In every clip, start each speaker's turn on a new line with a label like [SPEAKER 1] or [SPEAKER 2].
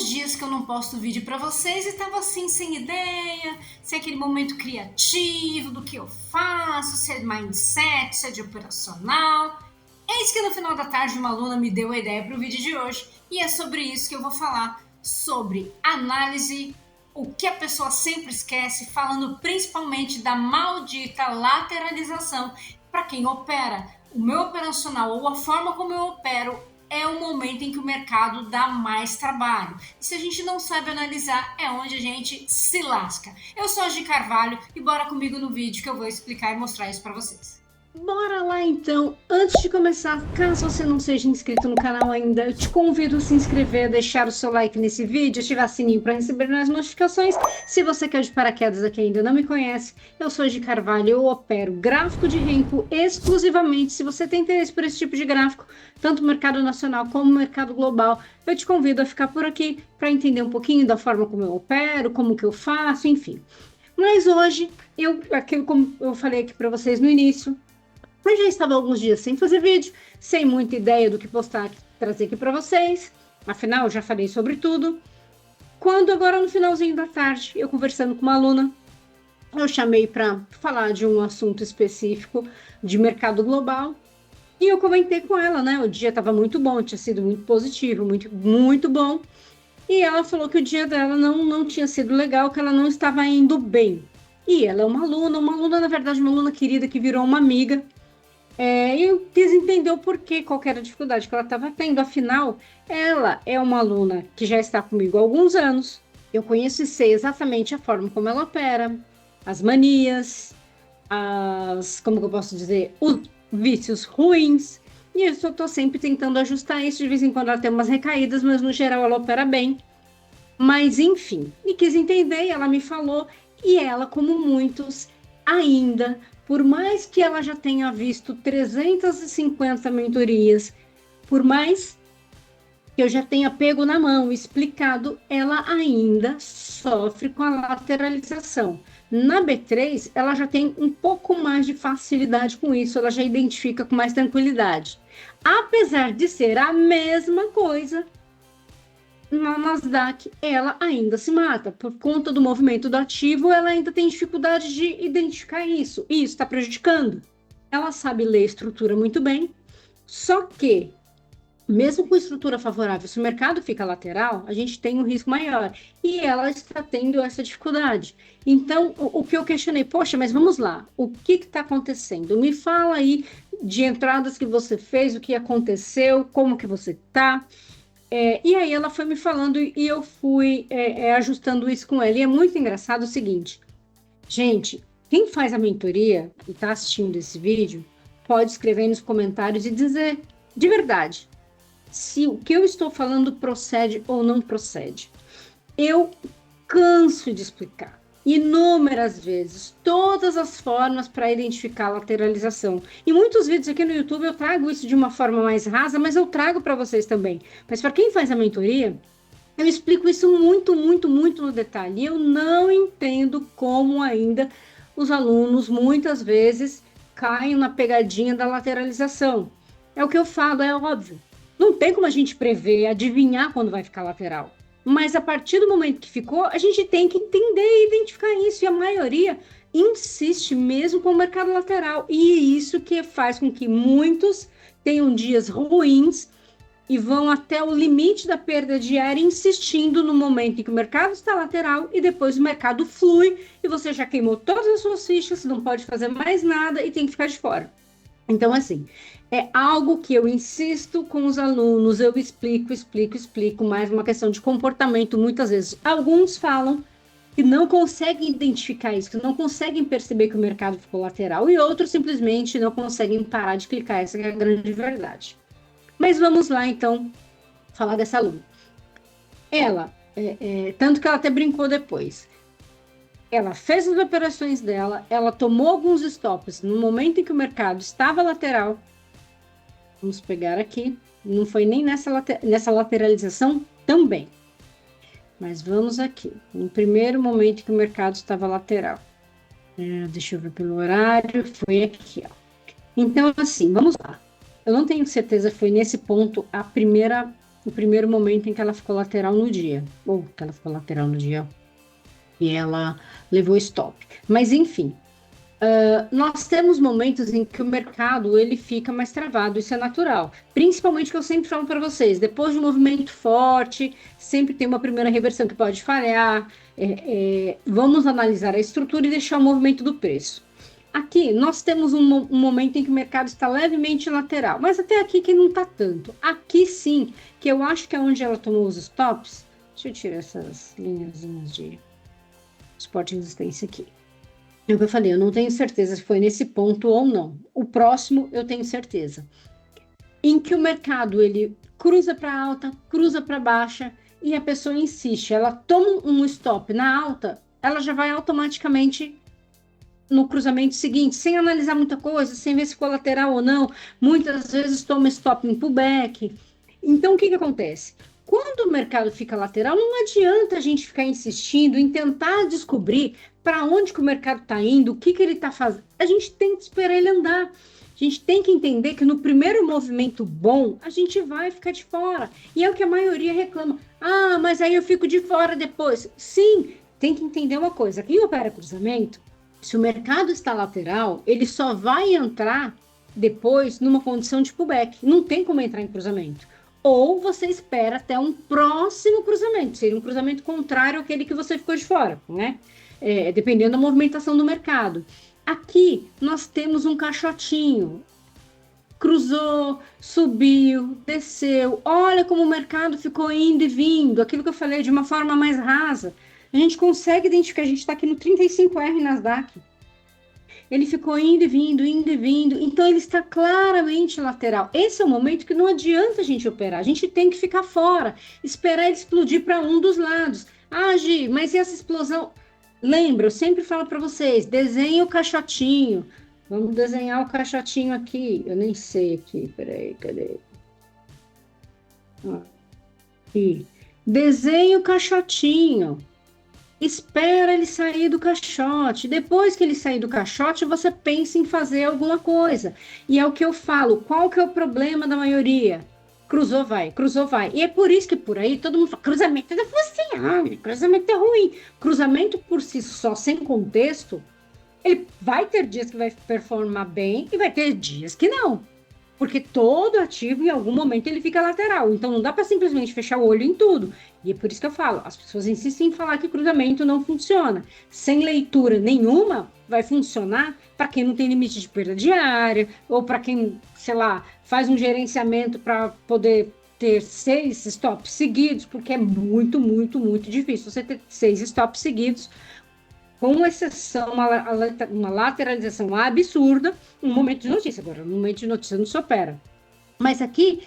[SPEAKER 1] alguns dias que eu não posto vídeo para vocês e tava assim, sem ideia, se é aquele momento criativo do que eu faço, se é de mindset, se é de operacional. Eis que no final da tarde uma aluna me deu a ideia para o vídeo de hoje e é sobre isso que eu vou falar, sobre análise, o que a pessoa sempre esquece, falando principalmente da maldita lateralização. Para quem opera, o meu operacional ou a forma como eu opero é o momento em que o mercado dá mais trabalho. E se a gente não sabe analisar, é onde a gente se lasca. Eu sou a Gi Carvalho e bora comigo no vídeo que eu vou explicar e mostrar isso para vocês.
[SPEAKER 2] Bora lá então! Antes de começar, caso você não seja inscrito no canal ainda, eu te convido a se inscrever, deixar o seu like nesse vídeo, ativar o sininho para receber mais notificações. Se você quer de paraquedas aqui e ainda não me conhece, eu sou a Gi Carvalho, eu opero gráfico de Renko exclusivamente. Se você tem interesse por esse tipo de gráfico, tanto no mercado nacional como no mercado global, eu te convido a ficar por aqui para entender um pouquinho da forma como eu opero, como que eu faço, enfim. Mas hoje, aquilo como eu falei aqui para vocês no início, eu já estava alguns dias sem fazer vídeo, sem muita ideia do que postar, trazer aqui para vocês. Afinal, eu já falei sobre tudo. Quando agora no finalzinho da tarde, eu conversando com uma aluna, eu chamei para falar de um assunto específico de mercado global. E eu comentei com ela, né? O dia estava muito bom, tinha sido muito positivo, muito bom. E ela falou que o dia dela não tinha sido legal, que ela não estava indo bem. E ela é uma aluna, na verdade, uma aluna querida que virou uma amiga. Eu quis entender o porquê, qual que era a dificuldade que ela estava tendo. Afinal, ela é uma aluna que já está comigo há alguns anos. Eu conheço e sei exatamente a forma como ela opera, as manias, como que eu posso dizer, os vícios ruins. E eu estou sempre tentando ajustar isso. De vez em quando ela tem umas recaídas, mas no geral ela opera bem. Mas enfim, e quis entender, e ela me falou, e ela, como muitos, ainda, por mais que ela já tenha visto 350 mentorias, por mais que eu já tenha pego na mão, explicado, ela ainda sofre com a lateralização. Na B3, ela já tem um pouco mais de facilidade com isso, ela já identifica com mais tranquilidade. Apesar de ser a mesma coisa, na Nasdaq, ela ainda se mata. Por conta do movimento do ativo, ela ainda tem dificuldade de identificar isso. E isso está prejudicando. Ela sabe ler a estrutura muito bem, só que, mesmo com estrutura favorável, se o mercado fica lateral, a gente tem um risco maior. E ela está tendo essa dificuldade. Então, o que eu questionei, poxa, mas vamos lá, o que está acontecendo? Me fala aí de entradas que você fez, o que aconteceu, como que você está. E aí ela foi me falando e eu fui ajustando isso com ela. E é muito engraçado o seguinte, gente, quem faz a mentoria e está assistindo esse vídeo, pode escrever aí nos comentários e dizer de verdade se o que eu estou falando procede ou não procede. Eu canso de explicar inúmeras vezes todas as formas para identificar a lateralização. E muitos vídeos aqui no YouTube eu trago isso de uma forma mais rasa, mas eu trago para vocês também. Mas para quem faz a mentoria, eu explico isso muito no detalhe. E eu não entendo como ainda os alunos muitas vezes caem na pegadinha da lateralização. É o que eu falo, é óbvio. Não tem como a gente prever, adivinhar quando vai ficar lateral. Mas a partir do momento que ficou, a gente tem que entender e identificar isso. E a maioria insiste mesmo com o mercado lateral. E é isso que faz com que muitos tenham dias ruins e vão até o limite da perda diária, insistindo no momento em que o mercado está lateral e depois o mercado flui e você já queimou todas as suas fichas, não pode fazer mais nada e tem que ficar de fora. Então, assim, é algo que eu insisto com os alunos, eu explico, mais uma questão de comportamento, muitas vezes. Alguns falam que não conseguem identificar isso, que não conseguem perceber que o mercado ficou lateral, e outros simplesmente não conseguem parar de clicar, essa é a grande verdade. Mas vamos lá, então, falar dessa aluna. Ela, tanto que ela até brincou depois, ela fez as operações dela, ela tomou alguns stops no momento em que o mercado estava lateral. Vamos pegar aqui. Não foi nem nessa lateralização também. Mas vamos aqui. No primeiro momento que o mercado estava lateral. Deixa eu ver pelo horário. Foi aqui, ó. Então, assim, vamos lá. Eu não tenho certeza que foi nesse ponto a primeira o primeiro momento em que ela ficou lateral no dia, ou que ela ficou lateral no dia, e ela levou stop. Mas enfim, nós temos momentos em que o mercado ele fica mais travado, isso é natural. Principalmente que eu sempre falo para vocês, depois de um movimento forte, sempre tem uma primeira reversão que pode falhar. Vamos analisar a estrutura e deixar o movimento do preço. Aqui nós temos um momento em que o mercado está levemente lateral, mas até aqui que não está tanto. Aqui sim, que eu acho que é onde ela tomou os stops. Deixa eu tirar essas linhazinhas de suporte e resistência aqui. É o que eu falei, eu não tenho certeza se foi nesse ponto ou não. O próximo eu tenho certeza. Em que o mercado ele cruza para alta, cruza para baixa e a pessoa insiste, ela toma um stop na alta, ela já vai automaticamente no cruzamento seguinte, sem analisar muita coisa, sem ver se ficou lateral ou não. Muitas vezes toma stop em pullback. Então, o que acontece? Quando o mercado fica lateral, não adianta a gente ficar insistindo em tentar descobrir para onde que o mercado está indo, o que ele está fazendo. A gente tem que esperar ele andar. A gente tem que entender que no primeiro movimento bom, a gente vai ficar de fora. E é o que a maioria reclama. Ah, mas aí eu fico de fora depois. Sim, tem que entender uma coisa. Quem opera cruzamento, se o mercado está lateral, ele só vai entrar depois numa condição de pullback. Não tem como entrar em cruzamento. Ou você espera até um próximo cruzamento. Seria um cruzamento contrário àquele que você ficou de fora, né? Dependendo da movimentação do mercado. Aqui nós temos um caixotinho. Cruzou, subiu, desceu. Olha como o mercado ficou indo e vindo. Aquilo que eu falei de uma forma mais rasa. A gente consegue identificar, a gente está aqui no 35R Nasdaq. Ele ficou indo e vindo, então ele está claramente lateral. Esse é o momento que não adianta a gente operar, a gente tem que ficar fora, esperar ele explodir para um dos lados. Ah, Gi, mas e essa explosão? Lembra, eu sempre falo para vocês, desenhe o caixotinho. Vamos desenhar o caixotinho aqui, eu nem sei aqui, peraí, cadê? Aqui. Desenhe o caixotinho. Espera ele sair do caixote. Depois que ele sair do caixote, você pensa em fazer alguma coisa. E é o que eu falo. Qual que é o problema da maioria? Cruzou, vai. Cruzou, vai. E é por isso que por aí todo mundo fala, cruzamento não funciona, cruzamento é ruim. Cruzamento por si só, sem contexto, ele vai ter dias que vai performar bem e vai ter dias que não. Porque todo ativo, em algum momento, ele fica lateral. Então, não dá para simplesmente fechar o olho em tudo. E é por isso que eu falo, as pessoas insistem em falar que cruzamento não funciona. Sem leitura nenhuma, vai funcionar para quem não tem limite de perda diária, ou para quem, sei lá, faz um gerenciamento para poder ter 6 stops seguidos, porque é muito, muito, muito difícil você ter 6 stops seguidos, com exceção, uma lateralização absurda, um momento de notícia. Agora, no momento de notícia não se opera. Mas aqui,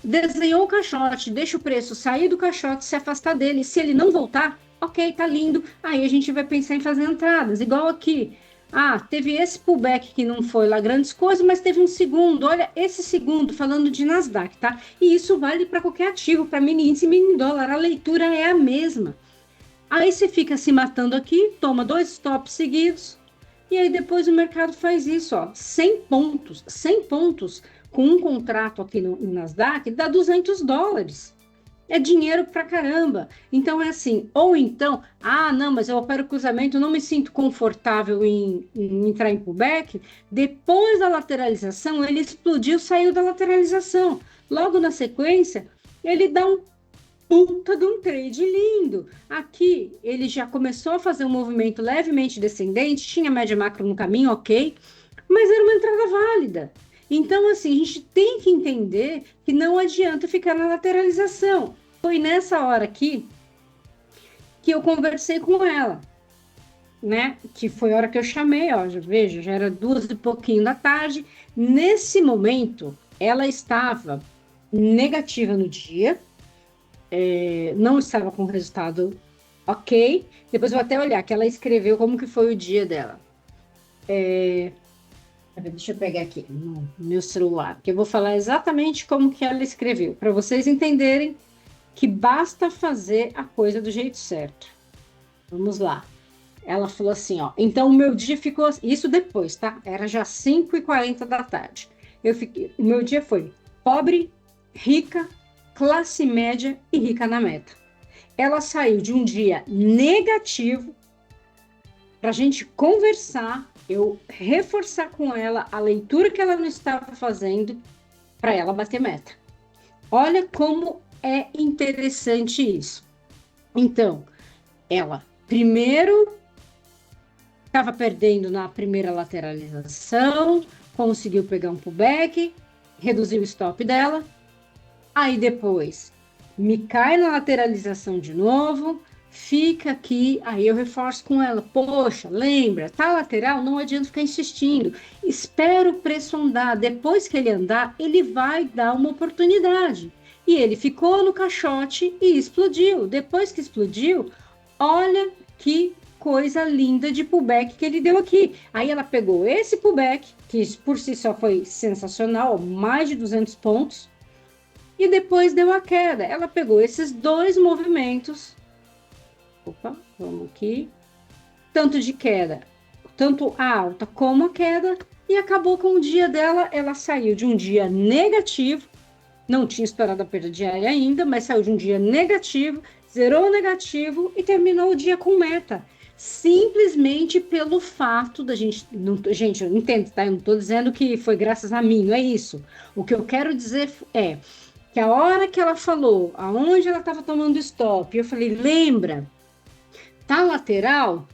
[SPEAKER 2] desenhou o caixote, deixa o preço sair do caixote, se afastar dele. Se ele não voltar, ok, tá lindo. Aí a gente vai pensar em fazer entradas, igual aqui. Ah, teve esse pullback que não foi lá grandes coisas, mas teve um segundo. Olha, esse segundo, falando de Nasdaq, tá? E isso vale para qualquer ativo, para mini índice e mini dólar. A leitura é a mesma. Aí você fica se matando aqui, toma 2 stops seguidos, e aí depois o mercado faz isso, ó, 100 pontos com um contrato aqui no Nasdaq, dá $200. É dinheiro pra caramba. Então é assim, ou então, não, mas eu opero cruzamento, não me sinto confortável em entrar em pullback. Depois da lateralização, ele explodiu, saiu da lateralização. Logo na sequência, ele dá um puta de um trade lindo. Aqui, ele já começou a fazer um movimento levemente descendente, tinha média macro no caminho, ok, mas era uma entrada válida. Então, assim, a gente tem que entender que não adianta ficar na lateralização. Foi nessa hora aqui que eu conversei com ela, né? Que foi a hora que eu chamei, ó, veja, já era 2 e pouquinho da tarde. Nesse momento, ela estava negativa no dia, não estava com resultado ok. Depois eu vou até olhar que ela escreveu como que foi o dia dela. Deixa eu pegar aqui no meu celular, que eu vou falar exatamente como que ela escreveu, para vocês entenderem que basta fazer a coisa do jeito certo. Vamos lá. Ela falou assim, ó, então o meu dia ficou, isso depois, tá? Era já 5h40 da tarde. O meu dia foi pobre, rica, classe média e rica na meta. Ela saiu de um dia negativo para a gente conversar, eu reforçar com ela a leitura que ela não estava fazendo para ela bater meta. Olha como é interessante isso. Então, ela primeiro estava perdendo na primeira lateralização, conseguiu pegar um pullback, reduziu o stop dela, aí depois me cai na lateralização de novo, fica aqui, aí eu reforço com ela, poxa, lembra, tá lateral, não adianta ficar insistindo, espera o preço andar, depois que ele andar, ele vai dar uma oportunidade. E ele ficou no caixote e explodiu. Depois que explodiu, olha que coisa linda de pullback que ele deu aqui. Aí ela pegou esse pullback, que por si só foi sensacional, mais de 200 pontos, e depois deu a queda. Ela pegou esses dois movimentos, vamos aqui, tanto de queda, tanto a alta como a queda, e acabou com o dia dela. Ela saiu de um dia negativo, não tinha estourado a perda diária ainda, mas saiu de um dia negativo, zerou o negativo e terminou o dia com meta. Simplesmente pelo fato da gente... Gente, eu entendo, tá? Eu não estou dizendo que foi graças a mim, não é isso. O que eu quero dizer é que a hora que ela falou, aonde ela estava tomando stop, eu falei, lembra, tá lateral?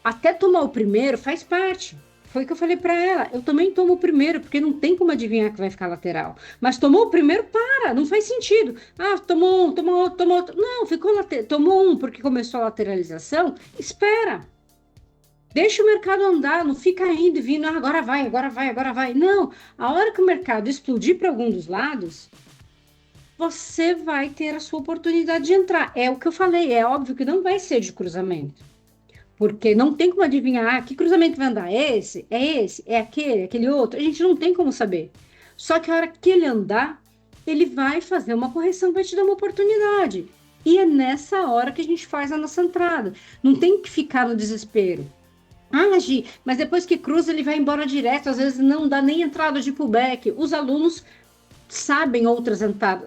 [SPEAKER 2] Até tomar o primeiro faz parte. Foi o que eu falei para ela. Eu também tomo o primeiro, porque não tem como adivinhar que vai ficar lateral. Mas tomou o primeiro, para, não faz sentido. Ah, tomou um, tomou outro, tomou outro. Não, tomou um porque começou a lateralização. Espera. Deixa o mercado andar, não fica indo e vindo, ah, agora vai, agora vai, agora vai. Não, a hora que o mercado explodir para algum dos lados, você vai ter a sua oportunidade de entrar. É o que eu falei, é óbvio que não vai ser de cruzamento. Porque não tem como adivinhar que cruzamento vai andar. É esse, é aquele outro. A gente não tem como saber. Só que a hora que ele andar, ele vai fazer uma correção, vai te dar uma oportunidade. E é nessa hora que a gente faz a nossa entrada. Não tem que ficar no desespero. Ah, Gi, mas depois que cruza, ele vai embora direto. Às vezes não dá nem entrada de pullback. Os alunos sabem outras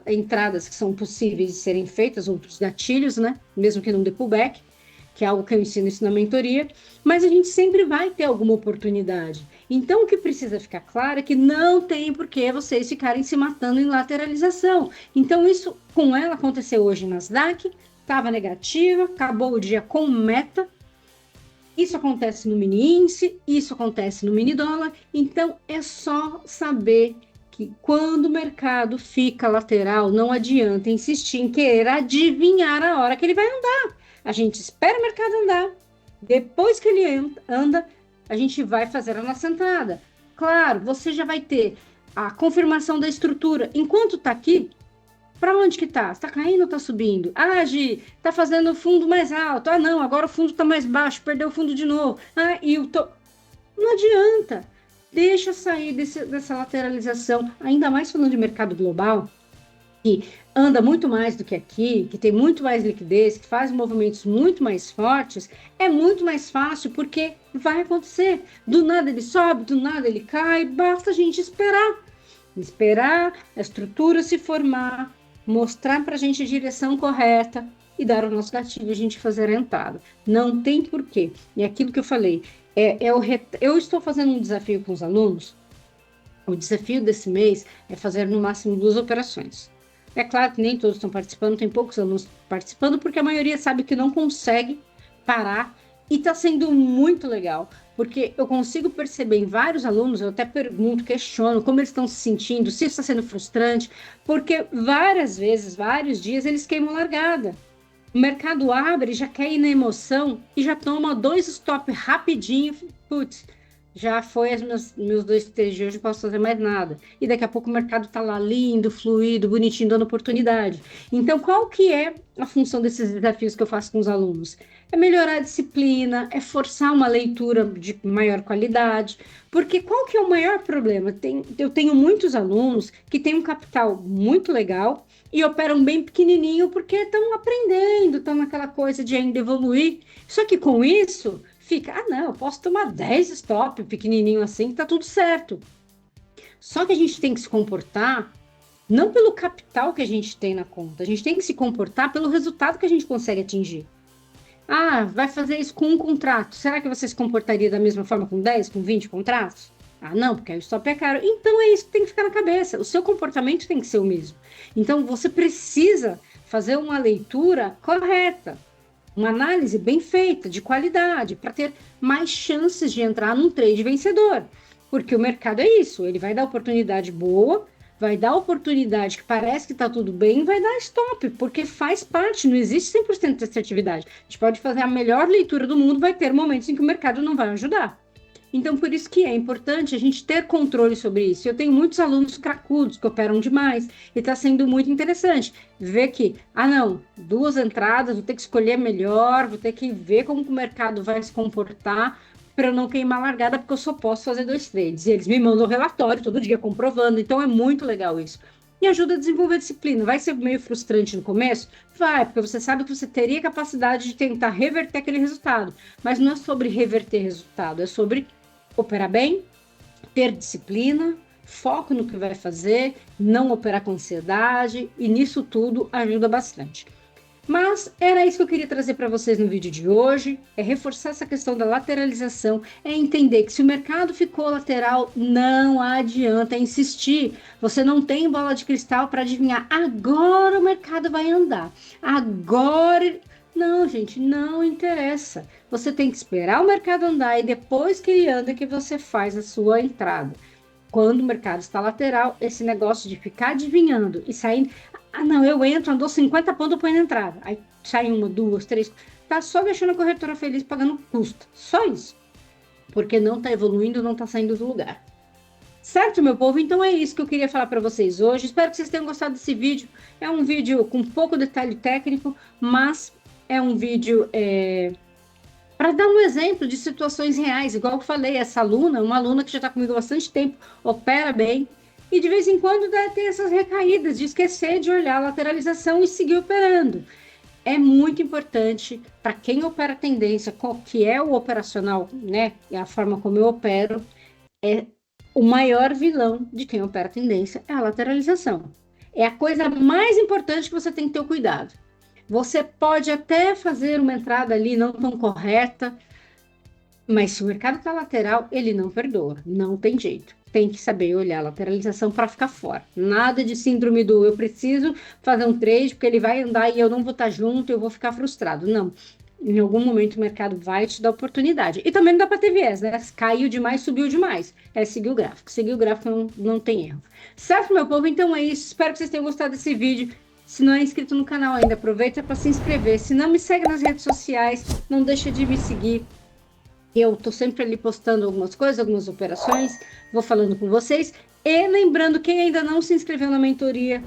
[SPEAKER 2] entradas que são possíveis de serem feitas, outros gatilhos, né? Mesmo que não dê pullback, que é algo que eu ensino isso na mentoria, mas a gente sempre vai ter alguma oportunidade. Então, o que precisa ficar claro é que não tem por que vocês ficarem se matando em lateralização. Então, isso com ela aconteceu hoje na Nasdaq, estava negativa, acabou o dia com meta. Isso acontece no mini índice, isso acontece no mini dólar. Então, é só saber que quando o mercado fica lateral, não adianta insistir em querer adivinhar a hora que ele vai andar. A gente espera o mercado andar, depois que ele anda, a gente vai fazer a nossa entrada. Claro, você já vai ter a confirmação da estrutura. Enquanto está aqui, para onde que está? Está caindo ou está subindo? Ah, Gi, está fazendo o fundo mais alto. Ah, não, agora o fundo está mais baixo, perdeu o fundo de novo. Ah, não adianta. Deixa sair dessa lateralização, ainda mais falando de mercado global, que anda muito mais do que aqui, que tem muito mais liquidez, que faz movimentos muito mais fortes, é muito mais fácil, porque vai acontecer. Do nada ele sobe, do nada ele cai, basta a gente esperar. Esperar a estrutura se formar, mostrar para a gente a direção correta e dar o nosso gatilho, a gente fazer a entrada. Não tem porquê. E aquilo que eu falei, eu estou fazendo um desafio com os alunos. O desafio desse mês é fazer no máximo 2 operações. É claro que nem todos estão participando, tem poucos alunos participando, porque a maioria sabe que não consegue parar, e está sendo muito legal, porque eu consigo perceber em vários alunos, eu até pergunto, questiono como eles estão se sentindo, se está sendo frustrante, porque várias vezes, vários dias, eles queimam largada. O mercado abre, já quer ir na emoção e já toma 2 stop rapidinho, putz, já foi meus 2 três de hoje, não posso fazer mais nada. E daqui a pouco o mercado está lá lindo, fluido, bonitinho, dando oportunidade. Então, qual que é a função desses desafios que eu faço com os alunos? É melhorar a disciplina, é forçar uma leitura de maior qualidade, porque qual que é o maior problema? Eu tenho muitos alunos que têm um capital muito legal e operam bem pequenininho porque estão aprendendo, estão naquela coisa de ainda evoluir. Só que com isso fica, não, eu posso tomar 10 stop pequenininho assim, que tá tudo certo. Só que a gente tem que se comportar não pelo capital que a gente tem na conta. A gente tem que se comportar pelo resultado que a gente consegue atingir. Ah, vai fazer isso com um contrato. Será que você se comportaria da mesma forma com 10, com 20 contratos? Ah, não, porque aí o stop é caro. Então é isso que tem que ficar na cabeça. O seu comportamento tem que ser o mesmo. Então você precisa fazer uma leitura correta, uma análise bem feita, de qualidade, para ter mais chances de entrar num trade vencedor. Porque o mercado é isso, ele vai dar oportunidade boa, vai dar oportunidade que parece que está tudo bem, vai dar stop, porque faz parte, não existe 100% de assertividade. A gente pode fazer a melhor leitura do mundo, vai ter momentos em que o mercado não vai ajudar. Então, por isso que é importante a gente ter controle sobre isso. Eu tenho muitos alunos cracudos que operam demais e está sendo muito interessante ver que, não, 2 entradas, vou ter que escolher melhor, vou ter que ver como o mercado vai se comportar para eu não queimar a largada, porque eu só posso fazer 2 trades. E eles me mandam relatório todo dia comprovando, então é muito legal isso. E ajuda a desenvolver disciplina. Vai ser meio frustrante no começo? Vai, porque você sabe que você teria capacidade de tentar reverter aquele resultado. Mas não é sobre reverter resultado, é sobre operar bem, ter disciplina, foco no que vai fazer, não operar com ansiedade, e nisso tudo ajuda bastante. Mas era isso que eu queria trazer para vocês no vídeo de hoje, é reforçar essa questão da lateralização, é entender que se o mercado ficou lateral, não adianta insistir. Você não tem bola de cristal para adivinhar, agora o mercado vai andar, agora... Não, gente, não interessa. Você tem que esperar o mercado andar e depois que ele anda que você faz a sua entrada. Quando o mercado está lateral, esse negócio de ficar adivinhando e saindo... não, eu entro, andou 50 pontos, eu ponho na entrada. Aí sai 1, 2, 3... Tá só deixando a corretora feliz pagando custo. Só isso. Porque não está evoluindo, não está saindo do lugar. Certo, meu povo? Então é isso que eu queria falar para vocês hoje. Espero que vocês tenham gostado desse vídeo. É um vídeo com pouco detalhe técnico, mas... é um vídeo para dar um exemplo de situações reais, igual eu falei, essa aluna, uma aluna que já está comigo há bastante tempo, opera bem, e de vez em quando tem essas recaídas de esquecer de olhar a lateralização e seguir operando. É muito importante para quem opera tendência, que é o operacional, né? E a forma como eu opero, o maior vilão de quem opera tendência é a lateralização. É a coisa mais importante que você tem que ter o cuidado. Você pode até fazer uma entrada ali não tão correta, mas se o mercado está lateral, ele não perdoa, não tem jeito. Tem que saber olhar a lateralização para ficar fora. Nada de síndrome do eu preciso fazer um trade porque ele vai andar e eu não vou estar junto, eu vou ficar frustrado. Não. Em algum momento o mercado vai te dar oportunidade. E também não dá para ter viés, né? Caiu demais, subiu demais. É seguir o gráfico. Seguir o gráfico não tem erro. Certo, meu povo? Então é isso. Espero que vocês tenham gostado desse vídeo. Se não é inscrito no canal ainda, aproveita para se inscrever. Se não me segue nas redes sociais, não deixa de me seguir. Eu tô sempre ali postando algumas coisas, algumas operações, vou falando com vocês. E lembrando, quem ainda não se inscreveu na mentoria,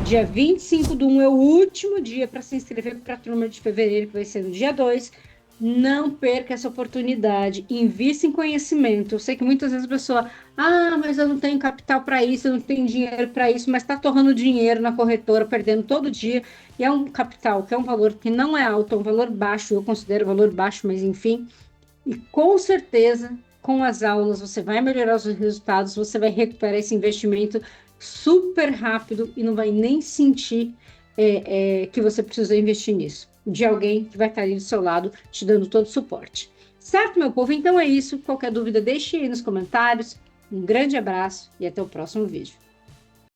[SPEAKER 2] dia 25/1 é o último dia para se inscrever para a turma de fevereiro, que vai ser no dia 2. Não perca essa oportunidade, invista em conhecimento. Eu sei que muitas vezes a pessoa, mas eu não tenho capital para isso, eu não tenho dinheiro para isso, mas está torrando dinheiro na corretora, perdendo todo dia, e é um capital que é um valor que não é alto, é um valor baixo, eu considero valor baixo, mas enfim, e com certeza, com as aulas, você vai melhorar os resultados, você vai recuperar esse investimento super rápido e não vai nem sentir que você precisa investir nisso, de alguém que vai estar ali do seu lado, te dando todo o suporte. Certo, meu povo? Então é isso. Qualquer dúvida, deixe aí nos comentários. Um grande abraço e até o próximo vídeo.